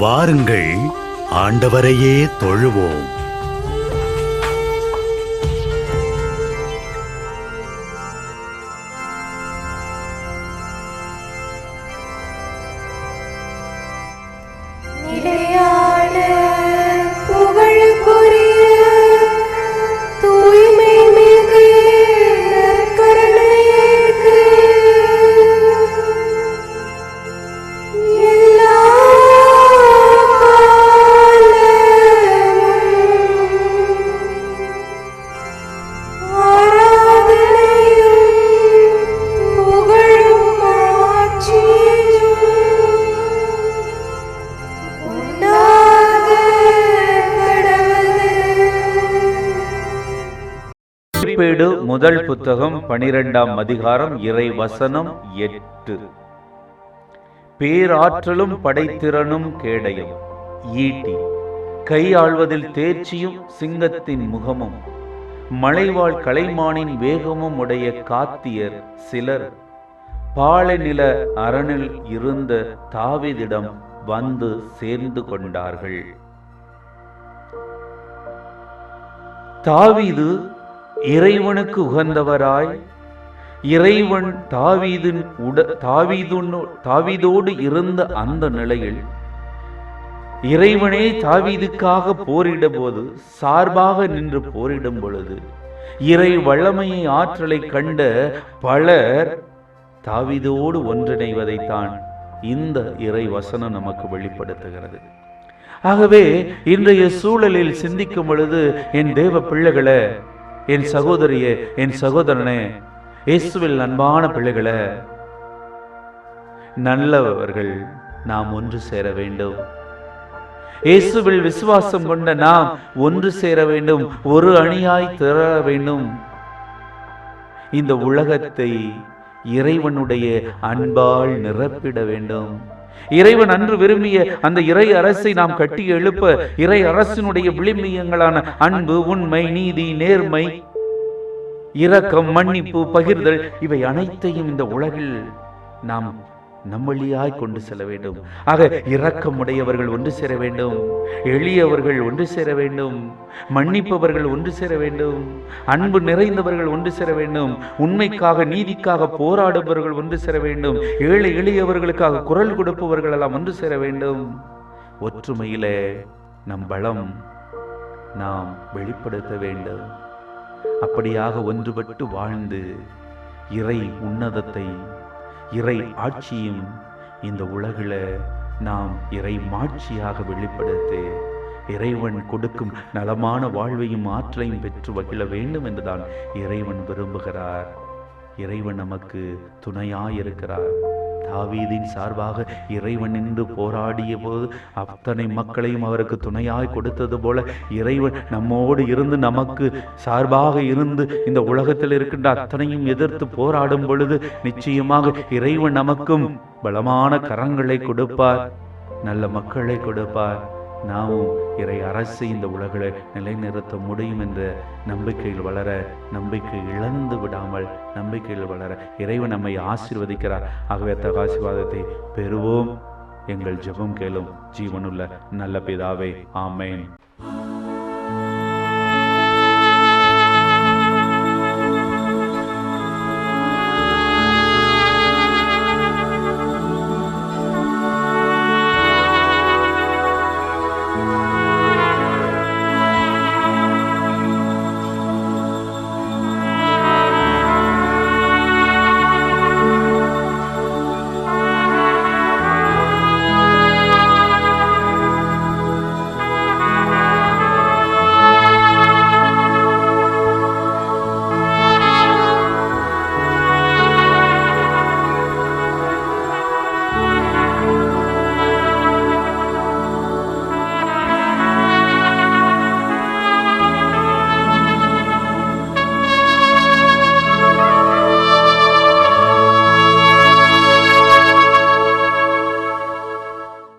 வாருங்கள், ஆண்டவரையே தொழுவோம். முதல் புத்தகம் 12ஆம் அதிகாரம் இறை வசனம் 8. பேராற்றலும் படைத்திறனும் கேடயம், ஈட்டி, கையாள்வதில் தேர்ச்சியும் சிங்கத்தின் முகமும் மலைவாழ் கலைமானின் வேகமும் உடைய காத்தியர் சிலர் பாலைநில அரணில் இருந்த தாவீதிடம் வந்து சேர்ந்து கொண்டார்கள். தாவீது இறைவனுக்கு உகந்தவராய், இறைவன் தாவீதோடு இருந்த அந்த நிலையில் இறைவனே தாவீதுக்காக போரிட போது, சார்பாக நின்று போரிடும் பொழுது இறை வல்லமையை ஆற்றலை கண்ட பலர் தாவீதோடு ஒன்றிணைவதைத்தான் இந்த இறை வசனம் நமக்கு வெளிப்படுத்துகிறது. ஆகவே இன்றைய சூழலில் சிந்திக்கும் பொழுது, என் தேவ பிள்ளைகளே, என் சகோதரியே, என் சகோதரனே, இயேசுவில் அன்பான பிள்ளைகளே, நல்லவர்கள் நாம் ஒன்று சேர வேண்டும். இயேசுவில் விசுவாசம் கொண்ட நாம் ஒன்று சேர வேண்டும், ஒரு அணியாய் திர வேண்டும். இந்த உலகத்தை இறைவனுடைய அன்பால் நிரப்பிட வேண்டும். இறைவன் அன்று விரும்பிய அந்த இறை அரசை நாம் கட்டி எழுப்ப, இறை அரசினுடைய விளிம்பியங்களான அன்பு, உண்மை, நீதி, நேர்மை, இரக்கம், மன்னிப்பு, பகிர்தல், இவை அனைத்தையும் இந்த உலகில் நாம் நம்மளியாய் கொண்டு செல்ல வேண்டும். ஆக இரக்கம் உடையவர்கள் ஒன்று சேர வேண்டும், எளியவர்கள் ஒன்று சேர வேண்டும், மன்னிப்பவர்கள் ஒன்று சேர வேண்டும், அன்பு நிறைந்தவர்கள் ஒன்று சேர வேண்டும், உண்மைக்காக நீதிக்காக போராடுபவர்கள் ஒன்று சேர வேண்டும், ஏழை எளியவர்களுக்காக குரல் கொடுப்பவர்கள் எல்லாம் ஒன்று சேர வேண்டும். ஒற்றுமையிலே நம் பலம் நாம் வெளிப்படுத்த வேண்டும். அப்படியாக ஒன்றுபட்டு வாழ்ந்து இறை உன்னதத்தை, இறை ஆட்சியும் இந்த உலகில் நாம் இறை மாட்சியாக வெளிப்படுத்தி இறைவன் கொடுக்கும் நலமான வாழ்வையும் ஆற்றலையும் பெற்று மகிழ வேண்டும் என்றுதான் இறைவன் விரும்புகிறார். இறைவன் நமக்கு துணையாயிருக்கிறார். தாவீதின் சார்பாக இறைவன் நின்று போராடிய போது அத்தனை மக்களையும் அவருக்கு துணையாய் கொடுத்தது போல இறைவன் நம்மோடு இருந்து நமக்கு சார்பாக இருந்து இந்த உலகத்தில் இருக்கின்ற அத்தனையும் எதிர்த்து போராடும் பொழுது நிச்சயமாக இறைவன் நமக்கும் பலமான கரங்களை கொடுப்பார், நல்ல மக்களை கொடுப்பார். நாமும் இறை அரசை இந்த உலகளை நிலைநிறுத்த முடியும் என்ற நம்பிக்கையில் வளர, நம்பிக்கை இழந்து விடாமல் நம்பிக்கையில் வளர இறைவன் நம்மை ஆசீர்வதிக்கிறார். ஆகவே அத்தகைய ஆசீர்வாதத்தை பெறுவோம். எங்கள் ஜெபம் கேளும் ஜீவனுள்ள நல்ல பிதாவே, ஆமேன்.